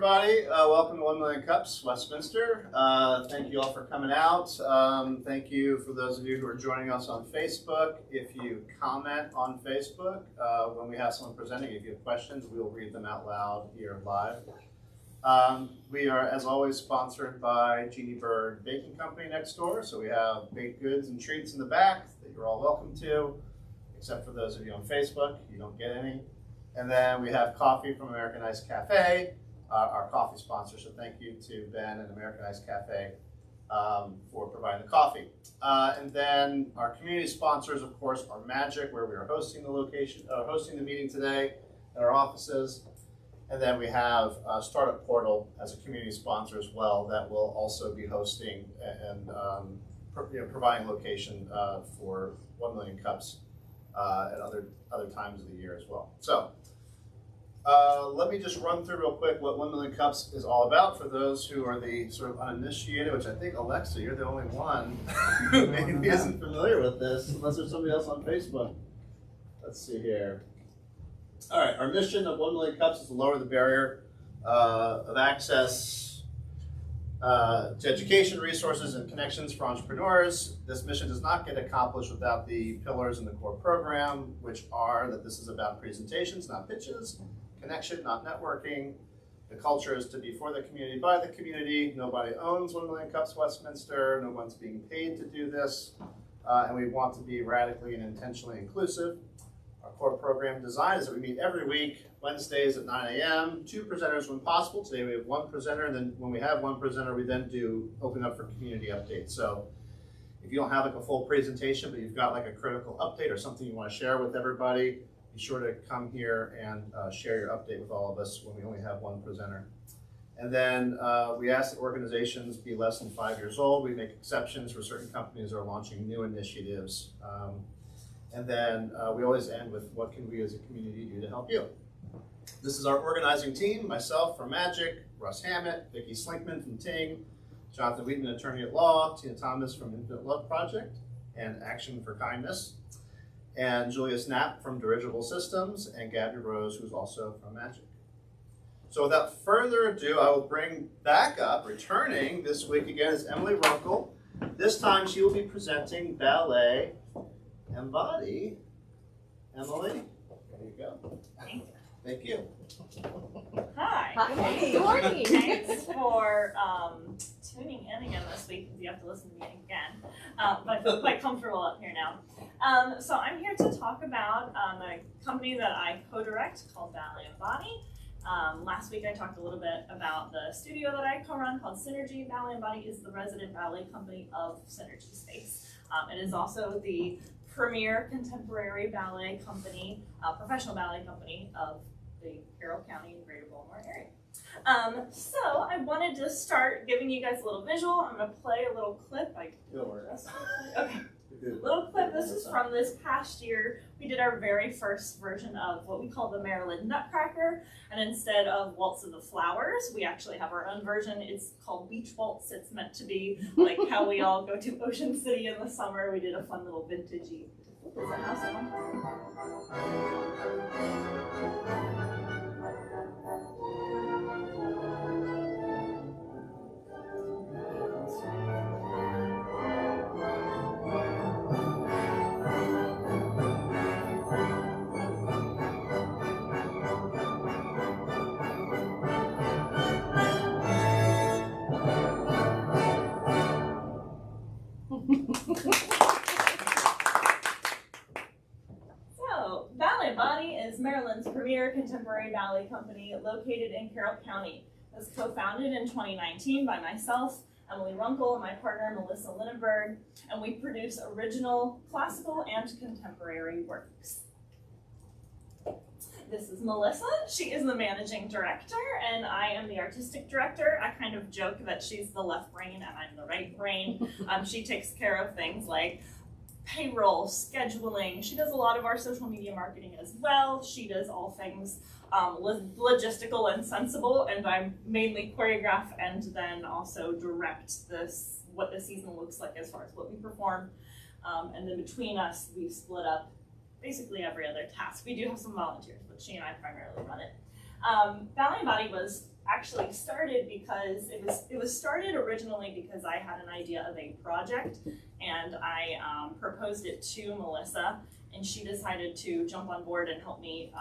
everybody. Welcome to 1 Million Cups, Westminster. Thank you all for coming out. Thank you for those of you who are joining us on Facebook. If you comment on Facebook, when we have someone presenting, if you have questions, we'll read them out loud here live. We are, as always, sponsored by Jeannie Bird Baking Company next door. So we have baked goods and treats in the back that you're all welcome to, except for those of you on Facebook, you don't get any. And then we have coffee from American Ice Cafe, our coffee sponsor. So thank you to Ben and American Ice Cafe for providing the coffee. And then our community sponsors, of course, are Magic, where we are hosting the meeting today at our offices. And then we have Startup Portal as a community sponsor as well that will also be hosting and providing location for 1 Million Cups at other times of the year as well. So let me just run through real quick what 1 Million Cups is all about for those who are the sort of uninitiated, which I think, Alexa, you're the only one who maybe isn't familiar with this, unless there's somebody else on Facebook. Let's see here. All right, our mission of 1 Million Cups is to lower the barrier of access to education, resources, and connections for entrepreneurs. This mission does not get accomplished without the pillars in the core program, which are that this is about presentations, not pitches, connection, not networking. The culture is to be for the community, by the community. Nobody owns 1 Million Cups Westminster. No one's being paid to do this. And we want to be radically and intentionally inclusive. Our core program design is that we meet every week, Wednesdays at 9 a.m., 2 presenters when possible. Today we have 1 presenter, and then when we have 1 presenter, we then do open up for community updates. So if you don't have like a full presentation, but you've got like a critical update or something you want to share with everybody, be sure to come here and share your update with all of us when we only have 1 presenter. And then we ask that organizations be less than 5 years old. We make exceptions for certain companies that are launching new initiatives. And then we always end with what can we as a community do to help you. This is our organizing team, myself from Magic, Russ Hammett, Vicki Slinkman from Ting, Jonathan Wheaton, attorney at law, Tina Thomas from Infinite Love Project and Action for Kindness, and Julia Snap from Dirigible Systems, and Gabby Rose, who's also from Magic. So without further ado, I will bring back up, returning this week again, is Emily Runkle. This time she will be presenting Ballet Embody. Emily, there you go. Thank you. Hi. Good morning. Thanks for tuning in again this week, because you have to listen to me again. But I feel quite comfortable up here now. So I'm here to talk about a company that I co-direct called Ballet Embody. Last week I talked a little bit about the studio that I co-run called Synergy. Ballet Embody is the resident ballet company of Synergy Space. It is also the premier contemporary ballet company, professional ballet company of the Carroll County and Greater Baltimore area. So I wanted to start giving you guys a little visual. I'm going to play a little clip. Okay. Little clip. This is from this past year. We did our very first version of what we call the Maryland Nutcracker, and instead of Waltz of the Flowers, we actually have our own version. It's called Beach Waltz. It's meant to be like how we all go to Ocean City in the summer. We did a fun little vintagey. Is that house on? So, Ballet Embody is Maryland's premier contemporary ballet company located in Carroll County. It was co-founded in 2019 by myself, Emily Runkle, and my partner Melissa Lindenberg, and we produce original classical and contemporary works. This is Melissa. She is the managing director, and I am the artistic director. I kind of joke that she's the left brain and I'm the right brain. She takes care of things like payroll, scheduling. She does a lot of our social media marketing as well. She does all things logistical and sensible, and I mainly choreograph and then also direct what the season looks like as far as what we perform. And then between us, we split up basically every other task. We do have some volunteers, but she and I primarily run it. Ballet Embody was actually started because it was started originally because I had an idea of a project, and I proposed it to Melissa, and she decided to jump on board and help me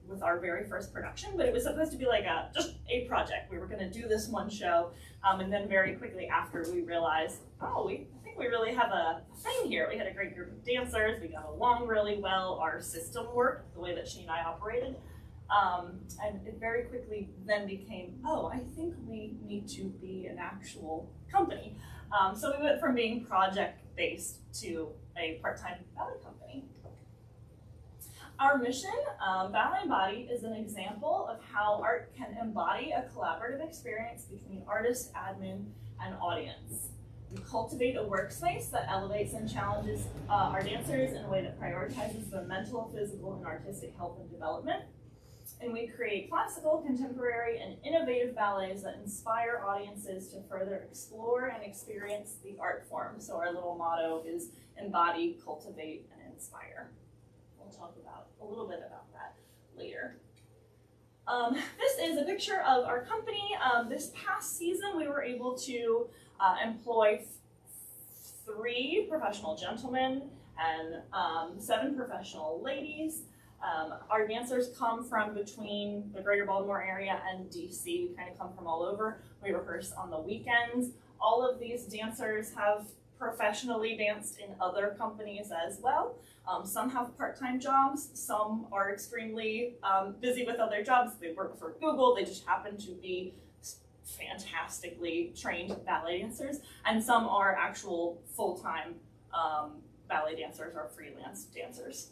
with our very first production. But it was supposed to be like just a project. We were going to do this one show, and then very quickly after we realized, I think we really have a thing here. We had a great group of dancers. We got along really well. Our system worked the way that she and I operated. And it very quickly then became, I think we need to be an actual company. So we went from being project-based to a part-time ballet company. Our mission, Ballet Embody, is an example of how art can embody a collaborative experience between artist, admin, and audience. We cultivate a workspace that elevates and challenges our dancers in a way that prioritizes their mental, physical, and artistic health and development. And we create classical, contemporary, and innovative ballets that inspire audiences to further explore and experience the art form. So our little motto is embody, cultivate, and inspire. We'll talk about a little bit about that later. This is a picture of our company. This past season, we were able to employ 3 professional gentlemen and 7 professional ladies. Our dancers come from between the greater Baltimore area and DC. We kind of come from all over. We rehearse on the weekends. All of these dancers have professionally danced in other companies as well. Some have part-time jobs. Some are extremely busy with other jobs. They work for Google. They just happen to be fantastically trained ballet dancers. And some are actual full-time ballet dancers or freelance dancers.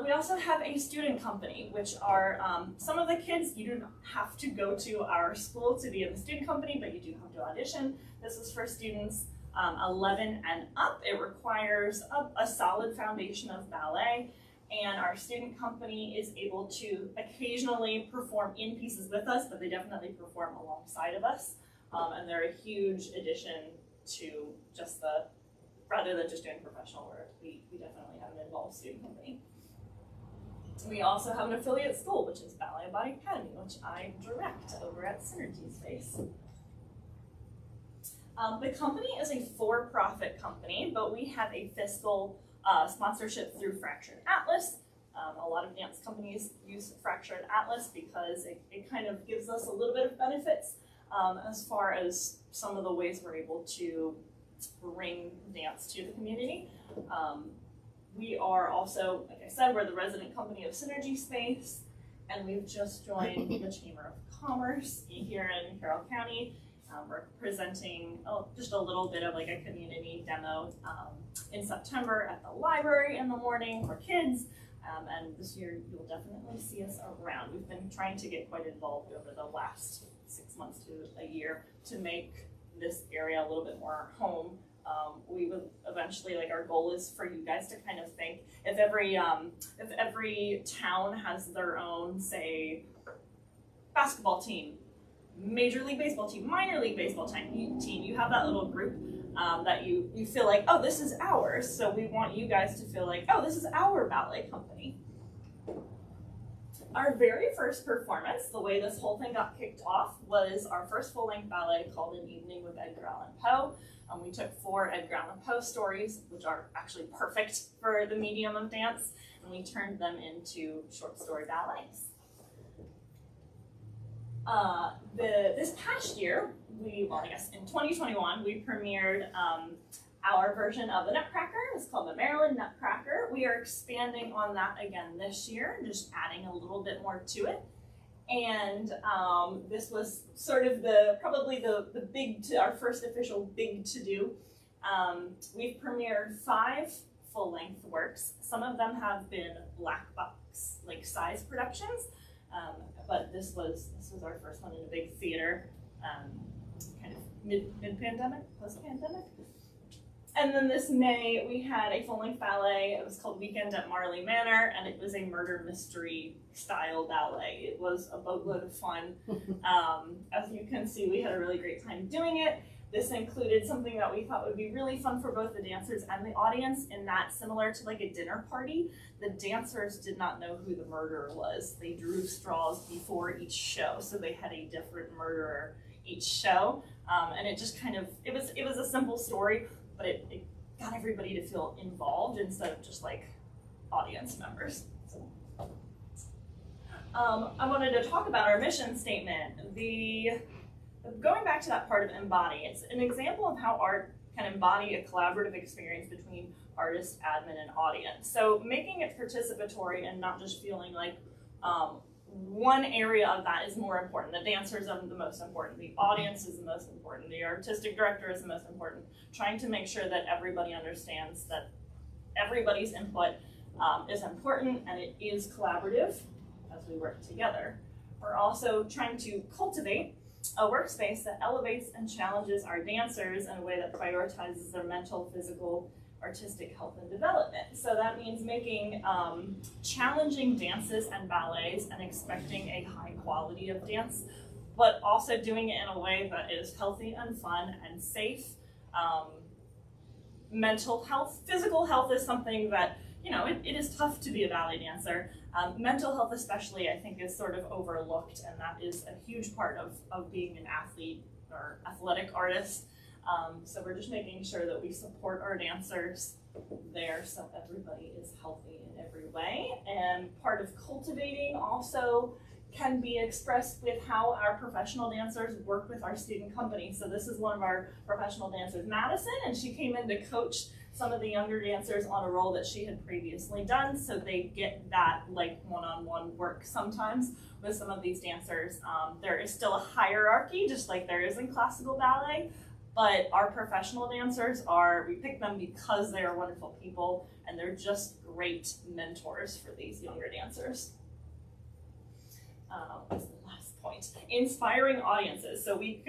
We also have a student company, which are some of the kids. You do not have to go to our school to be in the student company, but you do have to audition. This is for students 11 and up. It requires a solid foundation of ballet, and our student company is able to occasionally perform in pieces with us, but they definitely perform alongside of us, and they're a huge addition to just rather than just doing professional work, we definitely have an involved student company. We also have an affiliate school, which is Ballet Embody Academy, which I direct over at Synergy Space. The company is a for-profit company, but we have a fiscal sponsorship through Fractured Atlas. A lot of dance companies use Fractured Atlas because it kind of gives us a little bit of benefits as far as some of the ways we're able to bring dance to the community. We are also, like I said, we're the resident company of Synergy Space, and we've just joined the Chamber of Commerce here in Carroll County. We're presenting just a little bit of like a community demo in September at the library in the morning for kids, and this year you'll definitely see us around. We've been trying to get quite involved over the last 6 months to a year to make this area a little bit more home. We would eventually, like, our goal is for you guys to kind of think if every town has their own, say, basketball team, Major League Baseball team, minor league baseball team, you have that little group that you feel like, oh, this is ours. So we want you guys to feel like, oh, this is our ballet company. Our very first performance, the way this whole thing got kicked off, was our first full-length ballet called An Evening with Edgar Allan Poe. We took 4 Edgar Allan Poe stories, which are actually perfect for the medium of dance, and we turned them into short story ballets. This past year, in 2021, we premiered our version of the Nutcracker. It's called the Maryland Nutcracker. We are expanding on that again this year, just adding a little bit more to it. And this was sort of probably the our first official big to-do. We've premiered 5 full-length works. Some of them have been black box, like size productions, but this was our first one in a big theater, kind of mid-pandemic, post-pandemic. And then this May, we had a full-length ballet. It was called Weekend at Marley Manor, and it was a murder mystery style ballet. It was a boatload of fun. As you can see, we had a really great time doing it. This included something that we thought would be really fun for both the dancers and the audience, in that, similar to like a dinner party, the dancers did not know who the murderer was. They drew straws before each show, so they had a different murderer each show. And it just kind of, it was a simple story, but it got everybody to feel involved instead of just like audience members. So, I wanted to talk about our mission statement. Going back to that part of Embody, it's an example of how art can embody a collaborative experience between artist, admin, and audience. So making it participatory and not just feeling like one area of that is more important. The dancers are the most important, the audience is the most important, the artistic director is the most important. Trying to make sure that everybody understands that everybody's input is important and it is collaborative as we work together. We're also trying to cultivate a workspace that elevates and challenges our dancers in a way that prioritizes their mental, physical, artistic health and development. So that means making challenging dances and ballets and expecting a high quality of dance, but also doing it in a way that is healthy and fun and safe. Mental health, physical health is something that, you know, it is tough to be a ballet dancer. Mental health especially, I think, is sort of overlooked, and that is a huge part of being an athlete or athletic artist. So we're just making sure that we support our dancers there so everybody is healthy in every way. And part of cultivating also can be expressed with how our professional dancers work with our student company. So this is one of our professional dancers, Madison, and she came in to coach some of the younger dancers on a role that she had previously done, so they get that like one-on-one work sometimes with some of these dancers. There is still a hierarchy, just like there is in classical ballet, but our professional dancers we pick them because they are wonderful people and they're just great mentors for these younger dancers. What's the last point? Inspiring audiences. So we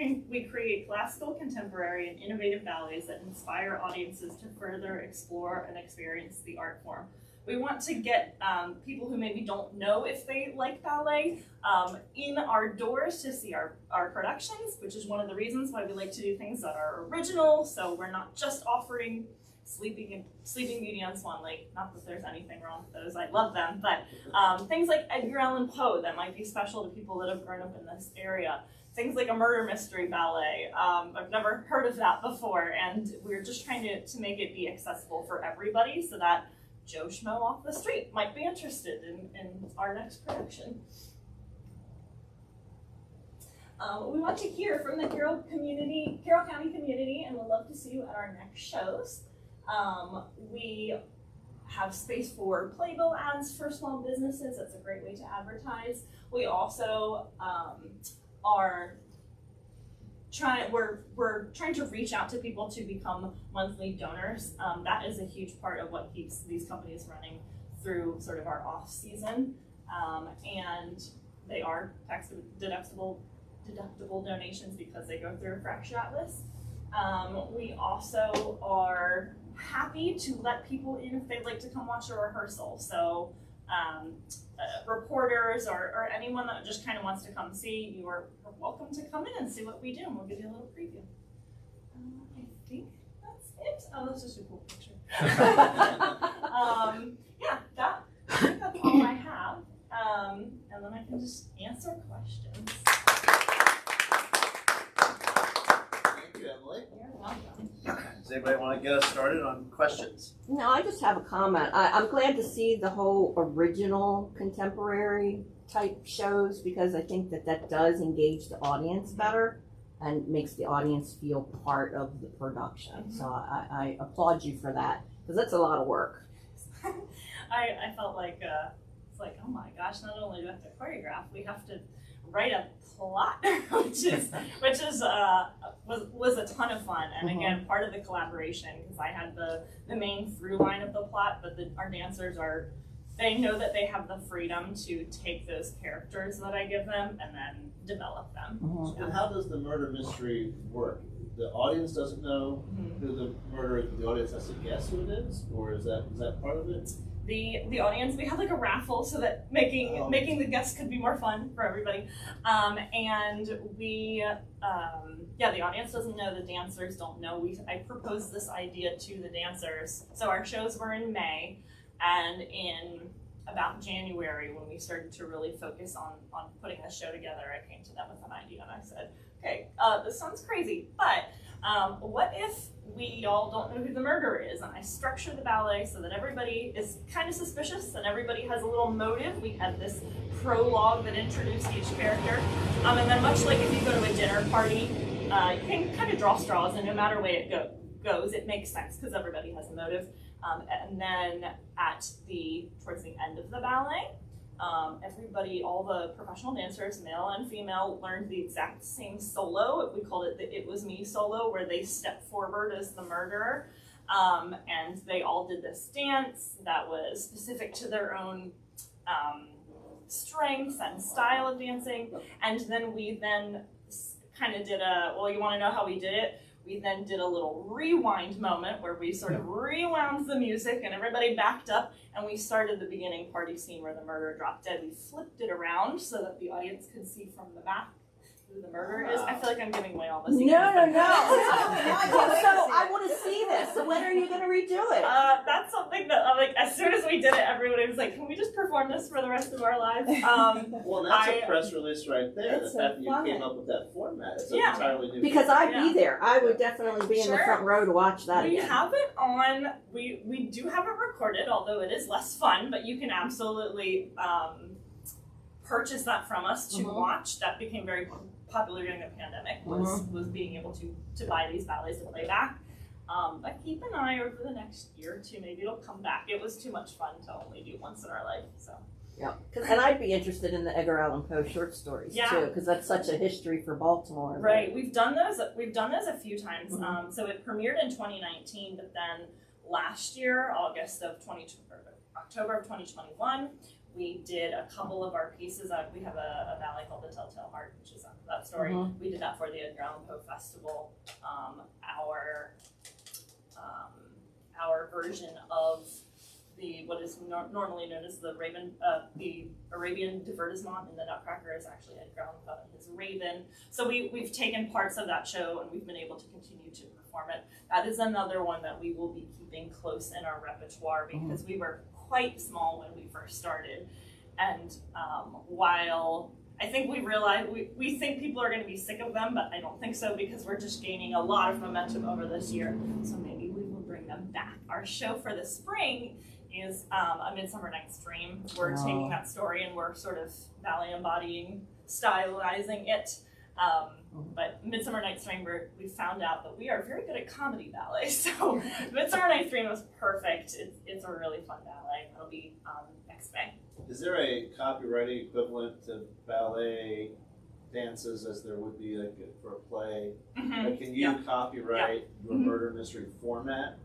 create classical, contemporary, and innovative ballets that inspire audiences to further explore and experience the art form. We want to get people who maybe don't know if they like ballet in our doors to see our productions, which is one of the reasons why we like to do things that are original. So we're not just offering Sleeping Beauty and Swan Lake. Not that there's anything wrong with those, I love them, but things like Edgar Allan Poe that might be special to people that have grown up in this area. Things like a murder mystery ballet. I've never heard of that before, and we're just trying to make it be accessible for everybody so that Joe Schmo off the street might be interested in our next production. We want to hear from the Carroll County community, and we'd love to see you at our next shows. We have space for playbill ads for small businesses. That's a great way to advertise. We also we're trying to reach out to people to become monthly donors. That is a huge part of what keeps these companies running through sort of our off season. And they are tax deductible donations because they go through a fracture list. We also are happy to let people in if they'd like to come watch a rehearsal. So reporters or anyone that just kind of wants to come see, you are welcome to come in and see what we do, and we'll give you a little preview. I think that's it. Oh, that's just a cool picture. Yeah, I think that's all I have. And then I can just answer questions. Thank you, Emily. You're welcome. Does anybody want to get us started on questions? No, I just have a comment. I'm glad to see the whole original contemporary type shows because I think that does engage the audience better and makes the audience feel part of the production. Mm-hmm. So I applaud you for that because that's a lot of work. I felt like it's like, oh my gosh, not only do we have to choreograph, we have to write a plot, which was a ton of fun. And again, part of the collaboration, because I had the main through line of the plot, but our dancers they know that they have the freedom to take those characters that I give them and then develop them. And how does the murder mystery work? The audience doesn't know who the murderer is, but the audience has to guess who it is, or is that part of it? the audience. We had like a raffle so that making the guests could be more fun for everybody. And we, the audience doesn't know, the dancers don't know. I proposed this idea to the dancers. So our shows were in May, and in about January, when we started to really focus on putting this show together, I came to them with an idea and I said, okay, this sounds crazy, but what if we all don't know who the murderer is? And I structured the ballet so that everybody is kind of suspicious and everybody has a little motive. We had this prologue that introduced each character. And then much like if you go to a dinner party, you can kind of draw straws, and no matter way it goes, it makes sense because everybody has a motive. And then towards the end of the ballet, everybody, all the professional dancers, male and female, learned the exact same solo. We called it the It Was Me solo, where they step forward as the murderer. And they all did this dance that was specific to their own strengths and style of dancing. And then we kind of did you want to know how we did it? We then did a little rewind moment where we sort of rewound the music and everybody backed up, and we started the beginning party scene where the murderer dropped dead. We flipped it around so that the audience could see from the back who the murderer is. I feel like I'm giving away all this. No. So I want to see this. So when are you going to redo it? That's something that, as soon as we did it, everybody was like, can we just perform this for the rest of our lives? Well, that's a press release right there. The fact that you came up with that format. It's an entirely new because I'd be there. I would definitely be in the front row to watch that. We have it on. We do have it recorded, although it is less fun. But you can absolutely purchase that from us to watch. That became very popular during the pandemic. Was being able to buy these ballets to play back. But keep an eye over the next year or two. Maybe it'll come back. It was too much fun to only do once in our life. So. Yeah, and I'd be interested in the Edgar Allan Poe short stories too, because that's such a history for Baltimore. Right, we've done those a few times. So it premiered in 2019, but then last year, October of 2021, we did a couple of our pieces. We have a ballet called The Telltale Heart, which is that story. We did that for the Edgar Allan Poe Festival. Our version of what is normally known as the Arabian divertissement in the Nutcracker is actually Edgar Allan Poe and his Raven. So we've taken parts of that show and we've been able to continue to perform it. That is another one that we will be keeping close in our repertoire because we were quite small when we first started. And while I think we realized, we think people are going to be sick of them, but I don't think so because we're just gaining a lot of momentum over this year. So maybe we will bring them back. Our show for the spring is A Midsummer Night's Dream. We're taking that story and we're sort of ballet embodying, stylizing it. But Midsummer Night's Dream, we found out that we are very good at comedy ballet. So Midsummer Night's Dream was perfect. It's a really fun ballet. It'll be next May. Is there a copywriting equivalent to ballet dances as there would be for a play? Like, can you copyright your murder mystery format?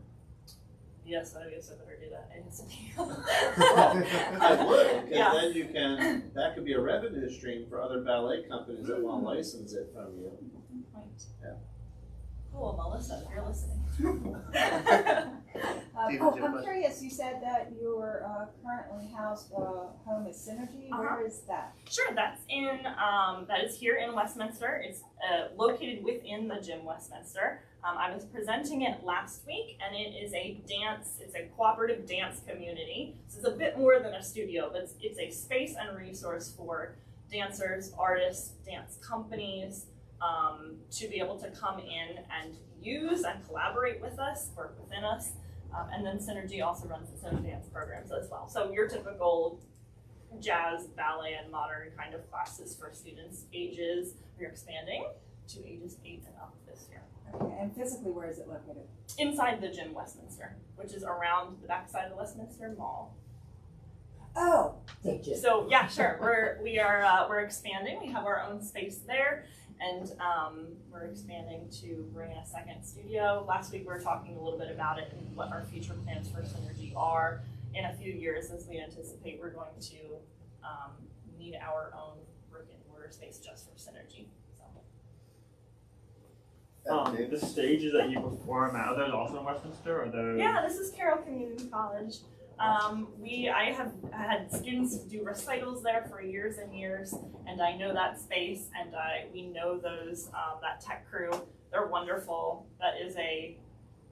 Yes, I guess I better do that. I would, because then that could be a revenue stream for other ballet companies that want to license it from you. Yeah. Cool, Melissa, if you're listening. I'm curious, you said that you're currently housed home at Synergy. Where is that? Sure, that is here in Westminster. It's located within the Gym Westminster. I was presenting it last week, and it is it's a cooperative dance community. So it's a bit more than a studio, but it's a space and resource for dancers, artists, dance companies, to be able to come in and use and collaborate with us, work within us. And then Synergy also runs its own dance programs as well. So your typical jazz, ballet, and modern kind of classes for students ages, we're expanding to ages 8 and up this year. Okay, and physically, where is it located? Inside the Gym Westminster, which is around the backside of the Westminster Mall. Oh, so yeah, sure. We're expanding. We have our own space there, and we're expanding to bring in a second studio. Last week we were talking a little bit about it and what our future plans for Synergy are in a few years, as we anticipate we're going to need our own brick and mortar space just for Synergy. The stages that you perform at, are those also in Westminster, or those? Yeah, this is Carroll Community College. I have had students do recitals there for years and years, and I know that space, and we know those that tech crew. They're wonderful.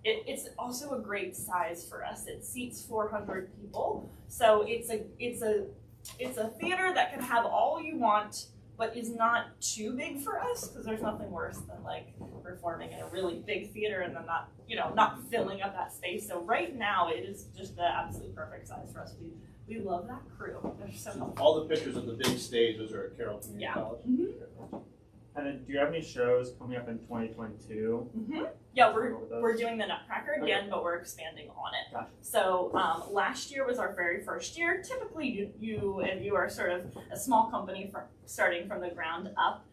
It's also a great size for us. It seats 400 people, so it's a theater that can have all you want, but is not too big for us, because there's nothing worse than like performing in a really big theater and then not filling up that space. So right now it is just the absolute perfect size for us. We love that crew. They're so helpful. All the pictures of the big stages are at Carroll Community College. Mm-hmm. And then, do you have any shows coming up in 2022? Mm-hmm. Yeah, we're doing the Nutcracker again, but we're expanding on it. Gotcha. So last year was our very first year. Typically, if you are sort of a small company starting from the ground up,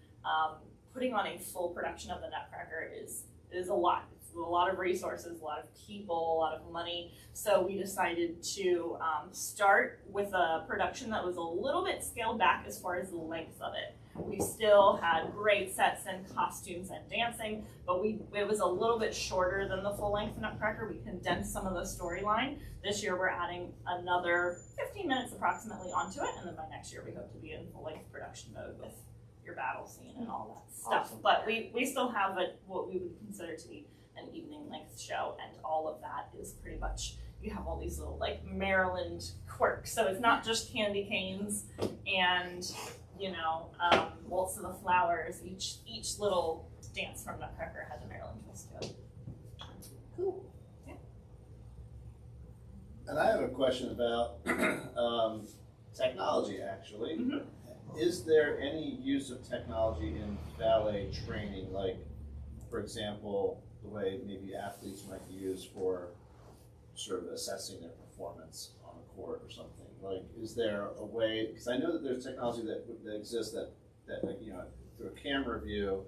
putting on a full production of the Nutcracker is a lot. It's a lot of resources, a lot of people, a lot of money. So we decided to start with a production that was a little bit scaled back as far as the length of it. We still had great sets and costumes and dancing, but it was a little bit shorter than the full-length Nutcracker. We condensed some of the storyline. This year we're adding another 15 minutes approximately onto it, and then by next year we hope to be in full-length production mode with your battle scene and all that stuff. Awesome. But we still have what we would consider to be an evening-length show, and all of that is pretty much, you have all these little like Maryland quirks. So it's not just candy canes and Waltz of the Flowers. Each little dance from Nutcracker has a Maryland twist to it. Cool. Yeah. And I have a question about technology, actually. Mm-hmm. Is there any use of technology in ballet training, like, for example, the way maybe athletes might use for sort of assessing their performance on the court or something? Like, is there a way, because I know that there's technology that exists that like, through a camera view,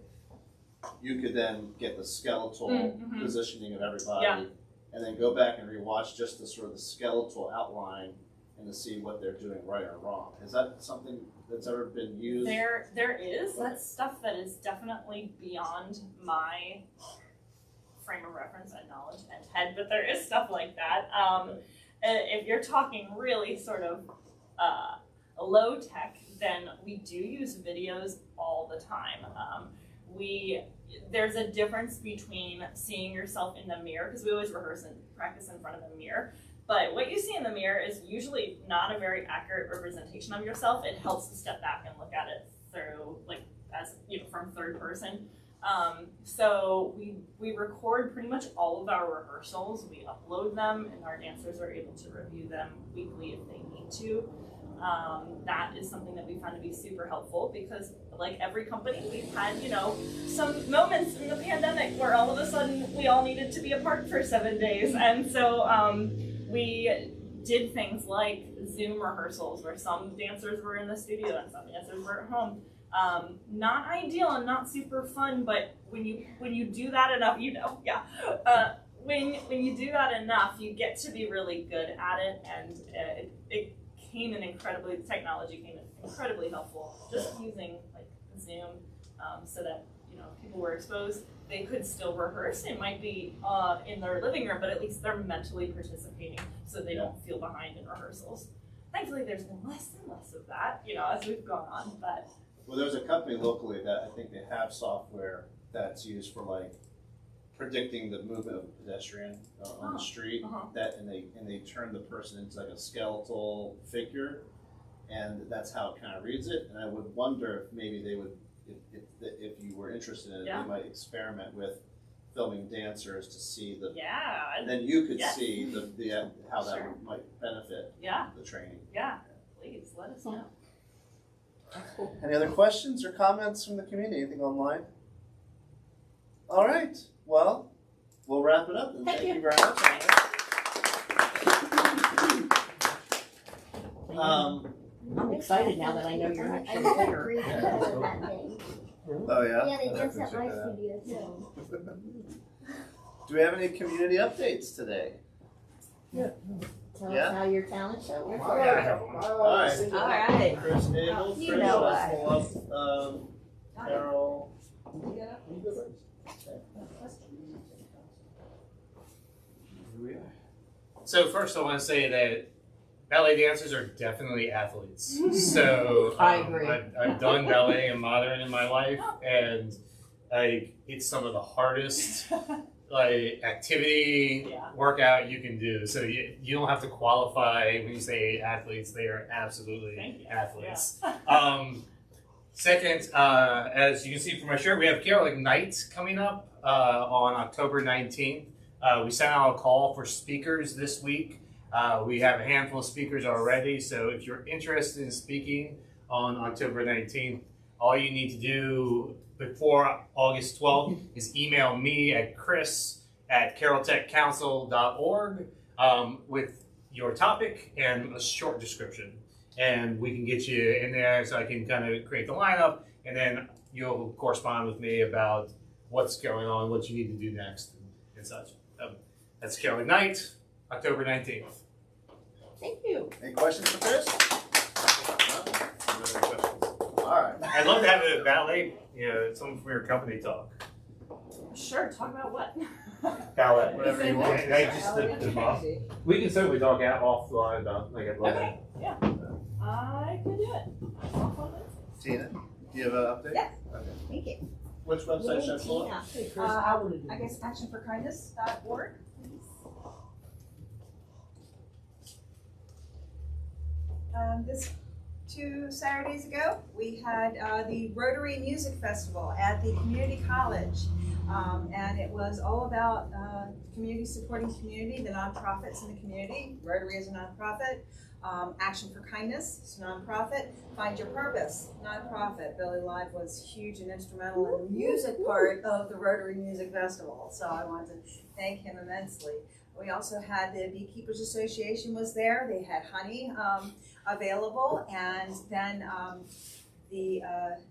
you could then get the skeletal positioning of everybody, and then go back and rewatch just the sort of the skeletal outline and to see what they're doing right or wrong. Is that something that's ever been used? There is. That's stuff that is definitely beyond my frame of reference and knowledge and head, but there is stuff like that. If you're talking really sort of low tech, then we do use videos all the time. There's a difference between seeing yourself in the mirror, because we always rehearse and practice in front of a mirror, but what you see in the mirror is usually not a very accurate representation of yourself. It helps to step back and look at it through, like, as from third person. So we record pretty much all of our rehearsals. We upload them, and our dancers are able to review them weekly if they need to. That is something that we found to be super helpful, because like every company, we've had, some moments in the pandemic where all of a sudden we all needed to be apart for 7 days. And so we did things like Zoom rehearsals where some dancers were in the studio and some dancers were at home. Not ideal and not super fun, but when you do that enough, when you do that enough, you get to be really good at it, and technology came in incredibly helpful. Just using like Zoom, so that if people were exposed, they could still rehearse. It might be in their living room, but at least they're mentally participating, so they don't feel behind in rehearsals. Thankfully, there's been less and less of that, as we've gone on. But well, there's a company locally that I think they have software that's used for like predicting the movement of a pedestrian on the street. And they turn the person into like a skeletal figure, and that's how it kind of reads it. And I would wonder if maybe they would, if you were interested in it, they might experiment with filming dancers to see the. Yeah. And then you could see the how that might benefit the training. Yeah. Please let us know. Cool. Any other questions or comments from the community? Anything online? All right. Well, we'll wrap it up. And thank you very much. I'm excited now that I know you're I actually got bigger. great photos of that thing. Oh yeah? Yeah, they just at my studio too. Do we have any community updates today? Tell us how your talent show went. All right. All right. Chris Abel, You Chris, know let's what. pull up, Carol. So first I want to say that ballet dancers are definitely athletes. So I agree. I've done ballet and modern in my life, and it's some of the hardest activity Yeah. workout you can do. So you don't have to qualify when you say athletes. They are absolutely Thank you. athletes. Second, as you can see from my shirt, we have Carol Ignite coming up on October 19th. We sent out a call for speakers this week. We have a handful of speakers already, so if you're interested in speaking on October 19th, all you need to do before August 12th is email me at chris@carrolltechcouncil.org with your topic and a short description. And we can get you in there so I can kind of create the lineup, and then you'll correspond with me about what's going on, what you need to do next, and such. That's Carol Ignite, October 19th. Thank you. Any questions for Chris? No questions. All right. I'd love to have a ballet, someone from your company talk. Sure, talk about what? Ballet. Whatever you want. We can certainly talk out offline about like a Okay, yeah. I can do it. Tina, do you have an update? Yes. Okay. Thank you. Which website should I pull up? I guess actionforkindness.org. This 2 Saturdays ago, we had the Rotary Music Festival at the community college. And it was all about community supporting community, the nonprofits in the community. Rotary is a nonprofit. Action for Kindness is a nonprofit. Find Your Purpose, nonprofit. Billy Live was huge and instrumental in the music part of the Rotary Music Festival, so I want to thank him immensely. We also had the Beekeepers Association was there. They had honey available, and then the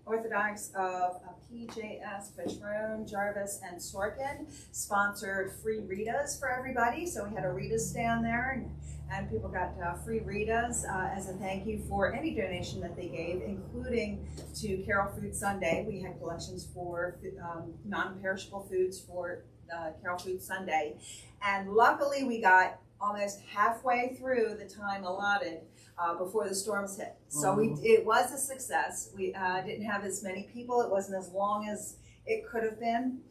orthodontics of PJS, Patrone, Jarvis, and Sorkin sponsored free Ritas for everybody. So we had a Rita stand there, and people got free Ritas as a thank you for any donation that they gave, including to Carol Food Sunday. We had collections for non-perishable foods for Carol Food Sunday. And luckily we got almost halfway through the time allotted before the storms hit. So it was a success. We didn't have as many people. It wasn't as long as it could have been.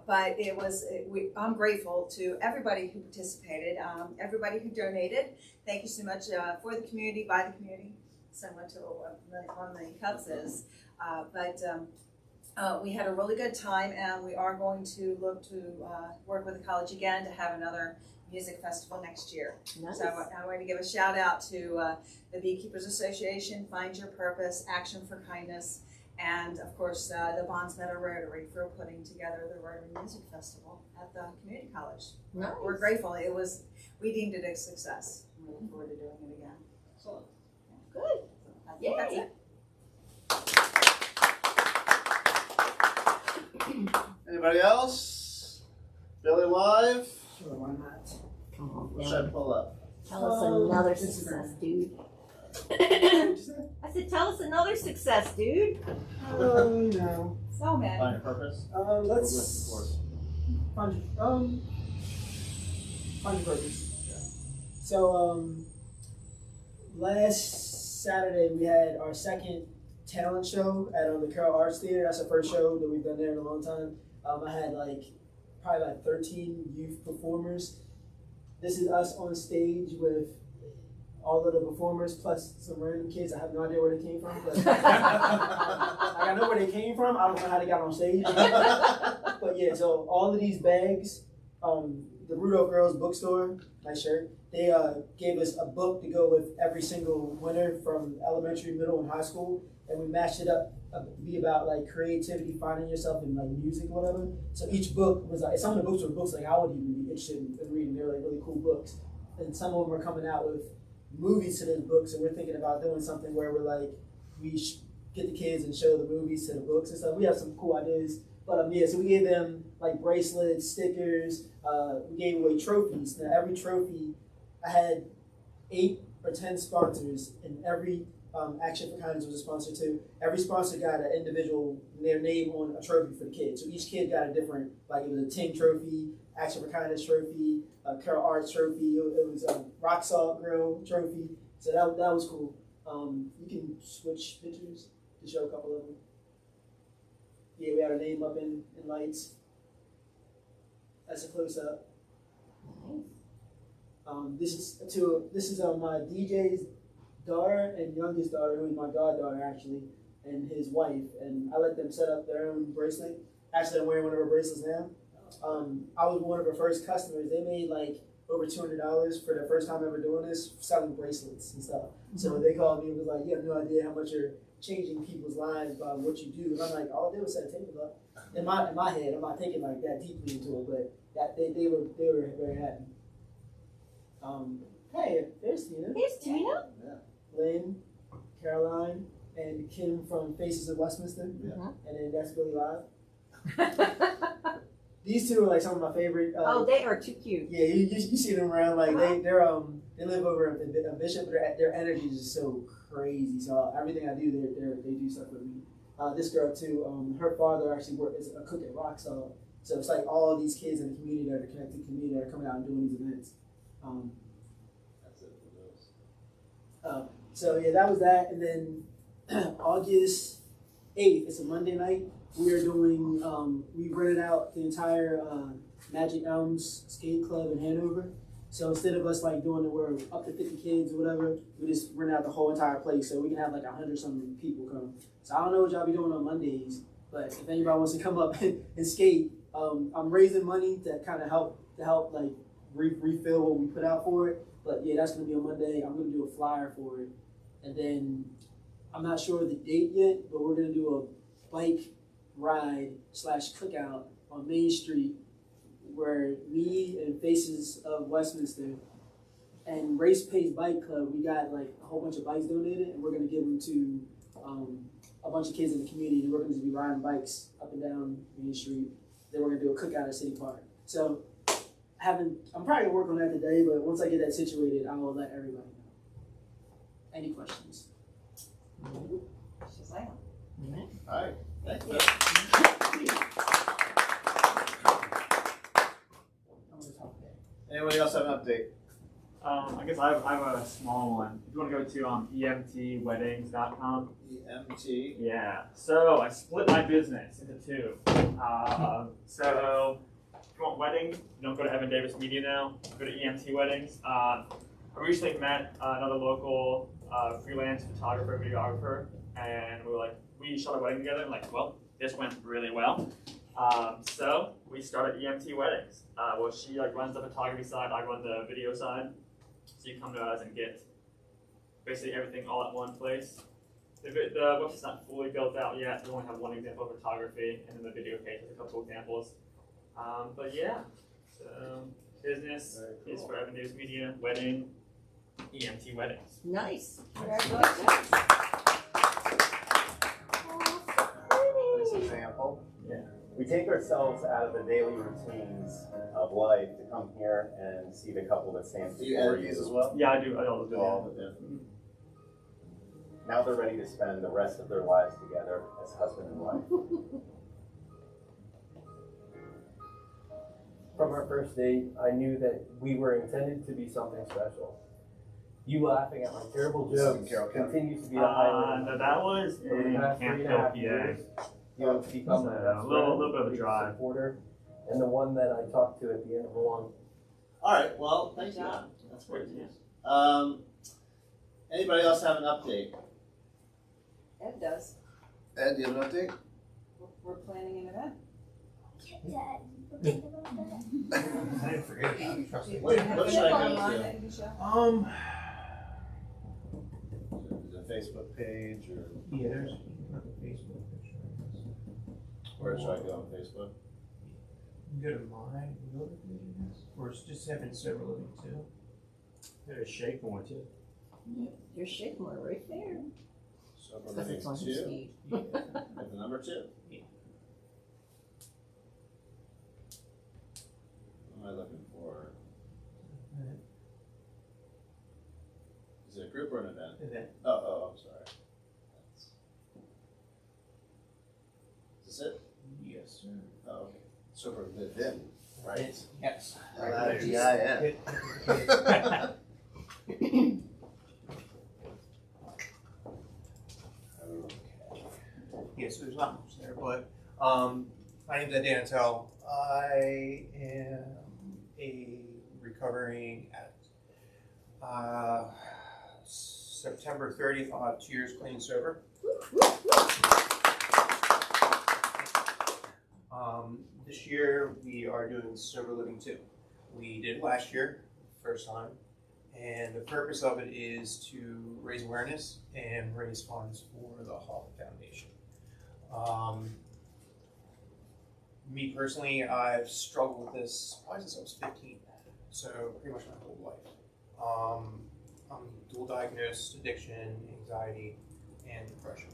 But it was. I'm grateful to everybody who participated, everybody who donated. Thank you so much for the community, by the community, similar to what one of the Cubs is. We had a really good time, and we are going to look to work with the college again to have another music festival next year. Nice. So I want to give a shout out to the Beekeepers Association, Find Your Purpose, Action for Kindness, and of course the Bonds Meadow Rotary for putting together the Rotary Music Festival at the community college. Nice. We're grateful. We deemed it a success. We look forward to doing it again. Excellent. Good. I think that's Yay. it. Anybody else? Billy Live? Sure, why not? Come on, What should I pull up? tell us another Instagram. success, dude. What'd you say? I said, tell us another success, dude. No. So many. Find Your Purpose? Let's find your purpose. So last Saturday we had our second talent show at the Carroll Arts Theater. That's the first show that we've done there in a long time. I had probably 13 youth performers. This is us on stage with all of the performers plus some random kids. I have no idea where they came from. But I know where they came from. I don't know how they got on stage. But yeah, so all of these bags, the Rudolph Girls Bookstore, nice shirt, they gave us a book to go with every single winner from elementary, middle, and high school. And we matched it up to be about creativity, finding yourself in music or whatever. So each book was some of the books were books I would even be interested in reading. They were really cool books. And some of them are coming out with movies to those books, and we're thinking about doing something where we get the kids and show the movies to the books and stuff. We have some cool ideas. But yeah, so we gave them bracelets, stickers, we gave away trophies. Now every trophy, I had 8 or 10 sponsors, and every Action for Kindness was a sponsor too. Every sponsor got an individual, their name on a trophy for the kids. So each kid got a different, like it was a Ting trophy, Action for Kindness trophy, a Carol Arts trophy, it was a Rock Salt Grill trophy. So that was cool. You can switch pictures to show a couple of them. Yeah, we had our name up in lights. That's a close up. This is my DJ's daughter and youngest daughter, who is my goddaughter actually, and his wife, and I let them set up their own bracelet. Actually, I'm wearing one of her bracelets now. I was one of her first customers. They made like over $200 for their first time ever doing this, selling bracelets and stuff. So they called me and was like, "You have no idea how much you're changing people's lives by what you do." And I'm like, "All I did was set a table up." In my head, I'm not thinking like that deeply into it, but that they were very happy. Hey, there's Tina. Here's Tina. Lynn, Caroline, and Kim from Faces of Westminster. Yeah. And then that's Billy Live. These two are like some of my favorite. Oh, they are too cute. Yeah, you see them around. Like they live over in Bishop. Their energy is just so crazy. So everything I do, they do stuff with me. This girl too. Her father actually is a cook at Rock Salt. So it's like all these kids in the community that are connected to the community that are coming out and doing these events. That's it for those. So yeah, that was that. And then August 8th, it's a Monday night. We are doing, we rented out the entire Magic Elms Skate Club in Hanover. So instead of us like doing it where up to 50 kids or whatever, we just rent out the whole entire place so we can have like 100-something people come. So I don't know what y'all be doing on Mondays, but if anybody wants to come up and skate, I'm raising money to kind of help like refill what we put out for it. But yeah, that's gonna be on Monday. I'm gonna do a flyer for it, and then I'm not sure of the date yet, but we're gonna do a bike ride / cookout on Main Street, where me and Faces of Westminster and Race Pace Bike Club, we got like a whole bunch of bikes donated, and we're gonna give them to a bunch of kids in the community. And we're gonna just be riding bikes up and down Main Street. Then we're gonna do a cookout at City Park. So I'm probably gonna work on that today, but once I get that situated, I will let everybody know. Any questions? Shazam. All right, thank you. Anybody else have an update? I guess I have a small one. If you want to go to emtweddings.com. EMT. Yeah. So I split my business into two. So if you want wedding, you don't go to Evan Davis Media now. Go to EMT Weddings. I recently met another local freelance photographer, videographer, and we shot a wedding together. And well, this went really well. So we started EMT Weddings. Well, she runs the photography side, I run the video side. So you come to us and get basically everything all at one place. The website's not fully built out yet. We only have one example of photography, and then the video page has a couple examples. But yeah, so business is for Evan Davis Media, wedding, EMT Weddings. Nice. Congratulations. Nice example. We take ourselves out of the daily routines of life to come here and see the couple that stands Do you before edit these as well? Yeah, I do. I always do All that. of it. Now they're ready to spend the rest of their lives together as husband and wife. From our first date, I knew that we were intended to be something special. You laughing at my terrible jokes continues to be the highlight. No, that was in Camp Hill, PA. You have become my best A little bit of a drive. supporter, and the one that I talk to at the end of a long. All right, well, thank you. That's great news. Anybody else have an update? Ed does. Ed, do you have an update? We're planning an event. Dad, forget about that. I didn't forget it. Trust me. What What should I go online to? that you can show? Is it a Facebook page or Yeah, there's a Facebook picture. where should I go on Facebook? You go to mine, you go to pages, or it's just having several of them too. There's Shake one too. You're shaking one right there. So for Because it's on his 2, feed. at the number 2. Yeah. What am I looking for? Is it a group or an event? Event. Oh, I'm sorry. That's it? Yes, sir. Oh, okay. So we're live in, right? Yes. L-I-V-I-N. Yes, there's not much there, but my name's Ed Dantel. I am a recovering addict. September 30th, I'll have 2 years clean and sober. This year we are doing Sober Living 2. We did it last year, first time, and the purpose of it is to raise awareness and raise funds for the Hall Foundation. Me personally, I've struggled with this probably since I was 15, so pretty much my whole life. I'm dual diagnosed addiction, anxiety, and depression.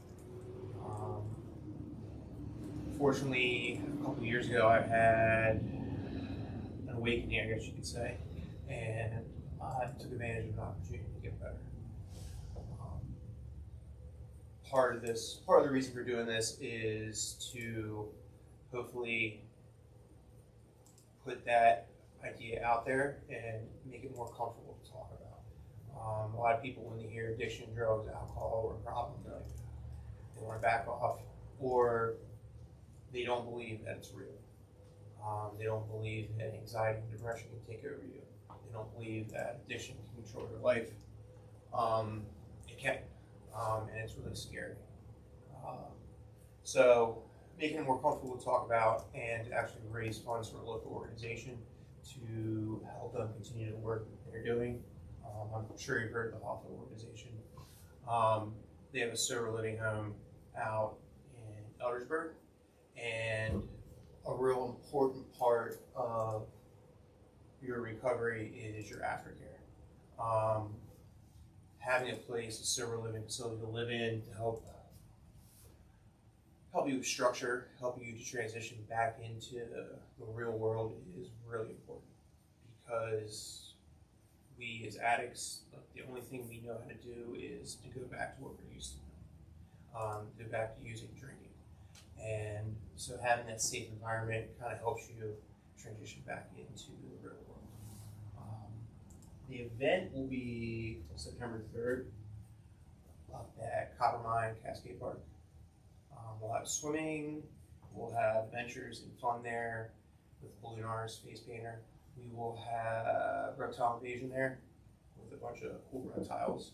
Fortunately, a couple of years ago, I had an awakening, I guess you could say, and I took advantage of an opportunity to get better. Part of the reason for doing this is to hopefully put that idea out there and make it more comfortable to talk about. A lot of people, when they hear addiction, drugs, alcohol, or problem, they're like, they want to back off, or they don't believe that it's real. They don't believe that anxiety and depression can take over you. They don't believe that addiction can control your life. It can, and it's really scary. So making it more comfortable to talk about and to actually raise funds for a local organization to help them continue the work that they're doing. I'm sure you've heard of the Hawthorne organization. They have a sober living home out in Eldersburg, and a real important part of your recovery is your aftercare. Having a place, a sober living facility to live in to help you with structure, help you to transition back into the real world is really important, because we as addicts, the only thing we know how to do is to go back to what we're used to doing, go back to using drinking. And so having that safe environment kind of helps you transition back into the real world. The event will be September 3rd up at Coppermine Cascade Park. We'll have swimming, we'll have adventures and fun there with Balloonars, Face Painter. We will have reptile invasion there with a bunch of cool reptiles.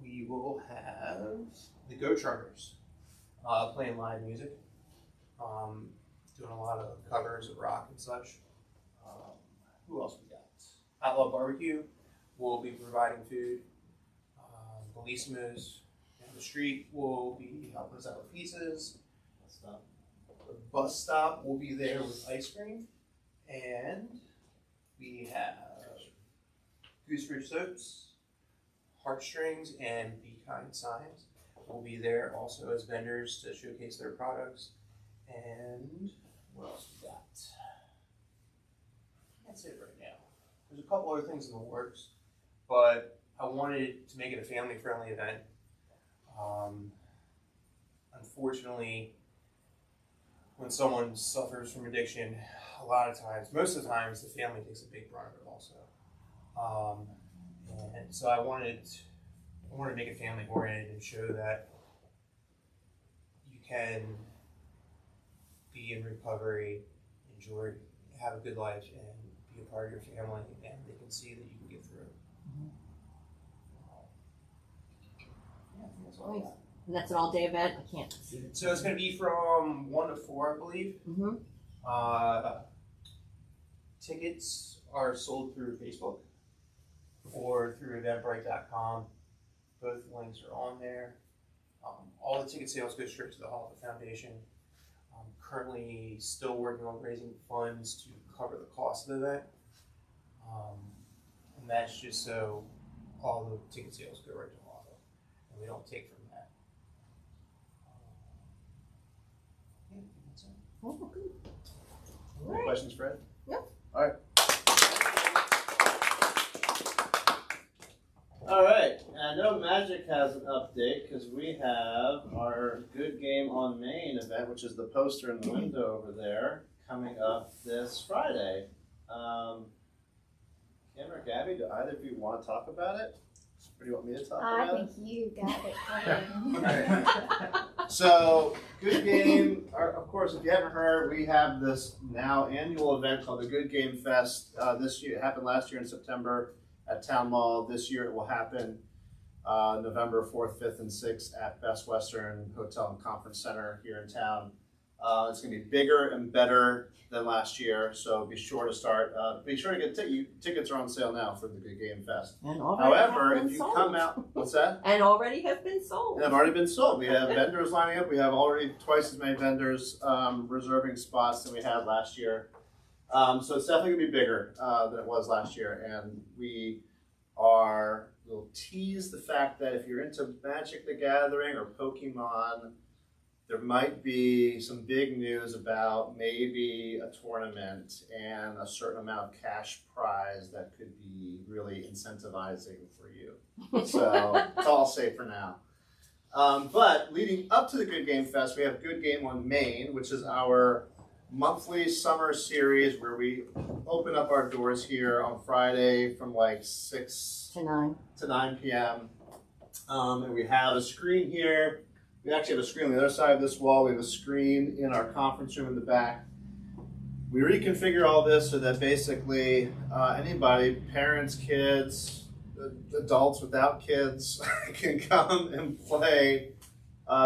We will have the Go Charters playing live music, doing a lot of covers of rock and such. Who else we got? Outlaw Barbecue will be providing food. Bellisimo's down the street will be helping us out with pizzas. The bus stop will be there with ice cream. And we have Gooseridge Soaps, Heartstrings, and Be Kind Signs will be there also as vendors to showcase their products. And what else we got? That's it right now. There's a couple other things in the works, but I wanted to make it a family-friendly event. Unfortunately, when someone suffers from addiction, a lot of times, most of the times, the family takes a big brunt of it also. And so I wanted to make it family-oriented and show that you can be in recovery, enjoy, have a good life, and be a part of your family, and they can see that you can get through it. Yeah, I think that's all I got. And that's an all-day event? I can't see it. So it's going to be from 1 to 4, I believe. Mm-hmm. Tickets are sold through Facebook or through eventbrite.com. Both links are on there. All the ticket sales go straight to the Hall of the Foundation. I'm currently still working on raising funds to cover the cost of the event. And that's just so all the ticket sales go right to Hall, and we don't take from that. Yeah, I think that's it. Oh, good. Any questions, Fred? Yep. All right. All right. And I know Matt Magic has an update because we have our Good Game on Main event, which is the poster in the window over there, coming up this Friday. Kim or Gabby, do either of you want to talk about it? Or do you want me to talk about it? I think you got it covered. So, Good Game, of course, if you haven't heard, we have this now annual event called the Good Game Fest. This year, it happened last year in September at Town Mall. This year it will happen November 4th, 5th, and 6th at Best Western Hotel and Conference Center here in town. It's going to be bigger and better than last year, so be sure to get tickets are on sale now for the Good Game Fest. And already However, have been if you sold. come out, what's that? And already have been sold. And have already been sold. We have vendors lining up. We have already twice as many vendors reserving spots than we had last year. So it's definitely going to be bigger than it was last year. And we'll tease the fact that if you're into Magic the Gathering or Pokemon, there might be some big news about maybe a tournament and a certain amount of cash prize that could be really incentivizing for you. So that's all I'll say for now. But leading up to the Good Game Fest, we have Good Game on Main, which is our monthly summer series where we open up our doors here on Friday from like 6 to 9 p.m. And we have a screen here. We actually have a screen on the other side of this wall. We have a screen in our conference room in the back. We reconfigure all this so that basically anybody, parents, kids, adults without kids, can come and play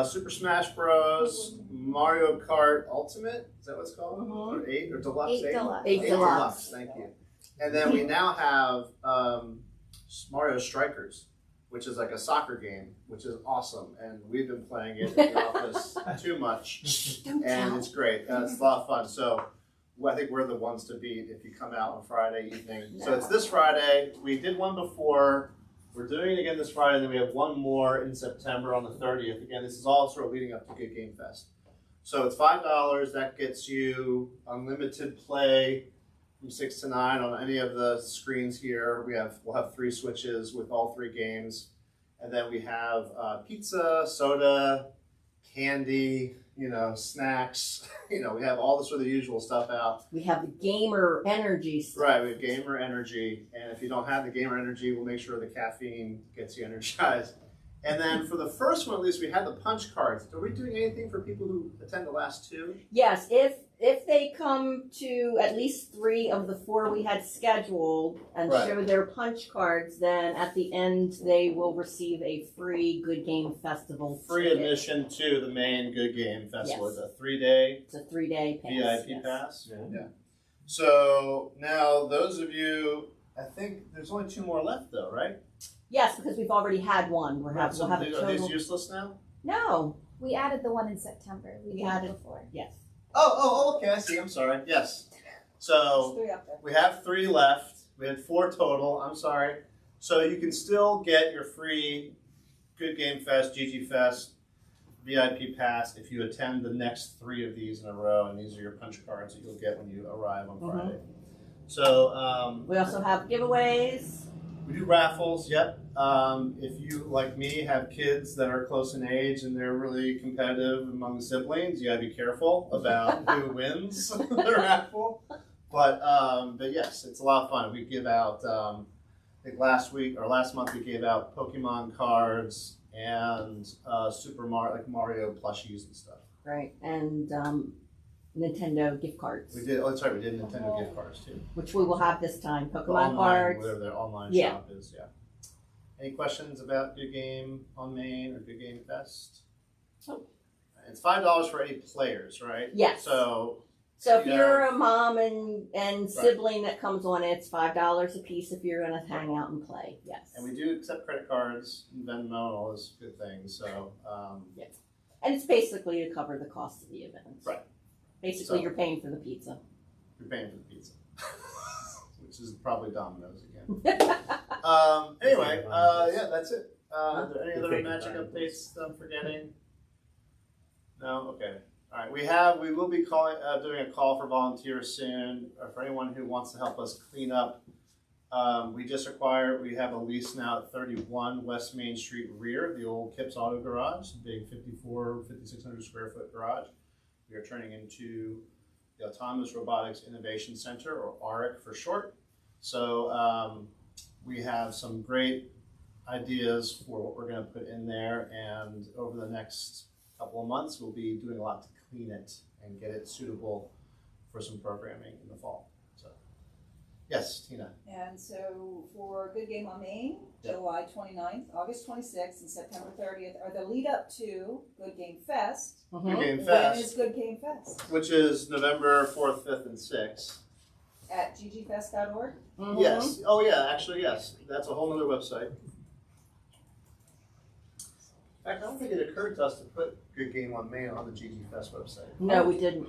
Super Smash Bros, Mario Kart Ultimate. Is that what it's called? Or 8 or Deluxe? 8 Deluxe. 8 Deluxe. Thank you. And then we now have Mario Strikers, which is like a soccer game, which is awesome. And we've been playing it in the office too much. And it's great. It's a lot of fun. So I think we're the ones to beat if you come out on Friday evening. So it's this Friday. We did one before. We're doing it again this Friday. And then we have one more in September on the 30th. Again, this is all sort of leading up to Good Game Fest. So it's $5. That gets you unlimited play from 6 to 9 on any of the screens here. We'll have 3 switches with all 3 games. And then we have pizza, soda, candy, snacks. We have all the sort of the usual stuff out. We have the gamer energy stuff. Right, we have gamer energy. And if you don't have the gamer energy, we'll make sure the caffeine gets you energized. And then for the first one, at least, we had the punch cards. Are we doing anything for people who attend the last 2? Yes, if they come to at least 3 of the 4 we had scheduled and Right. show their punch cards, then at the end they will receive a free Good Game Festival Free ticket. admission to the main Good Game Festival. Yes. It's a 3-day It's a 3-day pass. VIP yes. pass. Yeah. So now those of you, I think there's only 2 more left though, right? Yes, because we've already had one. We'll have a Are these total. useless now? No. We added the one in September. We We did added- before. Yes. Oh, okay, I see, I'm sorry, yes. So, There's 3 up there. we have 3 left, we had 4 total, I'm sorry. So you can still get your free Good Game Fest, GG Fest, VIP pass if you attend the next 3 of these in a row, and these are your punch cards that you'll get when you arrive on Friday. So, We also have giveaways. we do raffles, yep. If you, like me, have kids that are close in age and they're really competitive among the siblings, you gotta be careful about who wins the raffle. But yes, it's a lot of fun. We give out, I think last month we gave out Pokemon cards and Mario plushies and stuff. Right, and Nintendo gift cards, We did Nintendo gift cards too. which we will have this time. The Pokemon online, cards. whatever their online Yeah. shop is, yeah. Any questions about Good Game on Main or Good Game Fest? Oh. It's $5 for 8 players, right? Yes. So So if Yeah. you're a mom and sibling that comes on, it's $5 a piece if you're gonna hang out and play. Yes. and we do accept credit cards, and Venmo, and all those good things. So And it's basically to cover the cost of the event. Right. Basically, So- you're paying for the pizza. you're paying for the pizza, which is probably Domino's again. Anyway, yeah, that's it. Are there any other Magic updates that I'm forgetting? No? Okay. All right. We will be doing a call for volunteers soon, or for anyone who wants to help us clean up We have a lease now at 31 West Main Street rear, the old Kips Auto Garage, big 5,600 square foot garage. We are turning into the Autonomous Robotics Innovation Center, or ARIC for short. So we have some great ideas for what we're going to put in there, and over the next couple of months, we'll be doing a lot to clean it and get it suitable for some programming in the fall. So, yes, Tina. And so for Good Game on Main, Yep. July 29th, August 26th, and September 30th are the lead up to Good Game Fest. Good Game When Fest, is Good Game Fest? which is November 4th, 5th, and 6th. At ggfest.org? Yes. Oh, yeah, actually, yes. That's a whole other website. In fact, I don't think it occurred to us to put Good Game on Main on the GG Fest website. No, we didn't.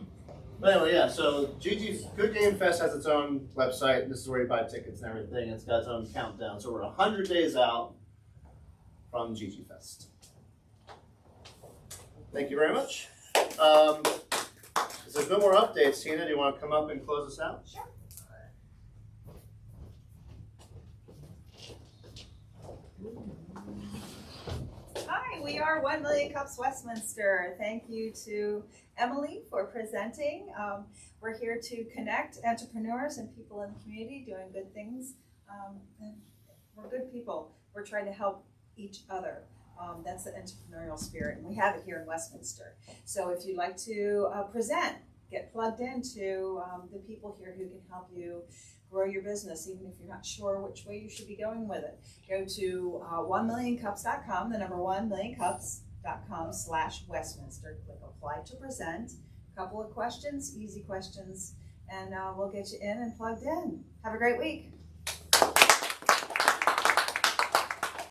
But anyway, yeah, so Good Game Fest has its own website. This is where you buy tickets and everything. It's got its own countdown. So we're 100 days out from GG Fest. Thank you very much. There's no more updates. Tina, do you want to come up and close us out? Sure. Hi, we are 1 Million Cups Westminster. Thank you to Emily for presenting. We're here to connect entrepreneurs and people in the community doing good things. And we're good people. We're trying to help each other. That's the entrepreneurial spirit, and we have it here in Westminster. So if you'd like to present, get plugged into the people here who can help you grow your business, even if you're not sure which way you should be going with it. Go to 1millioncups.com, the number 1millioncups.com/Westminster. Click apply to present. A couple of questions, easy questions, and we'll get you in and plugged in. Have a great week.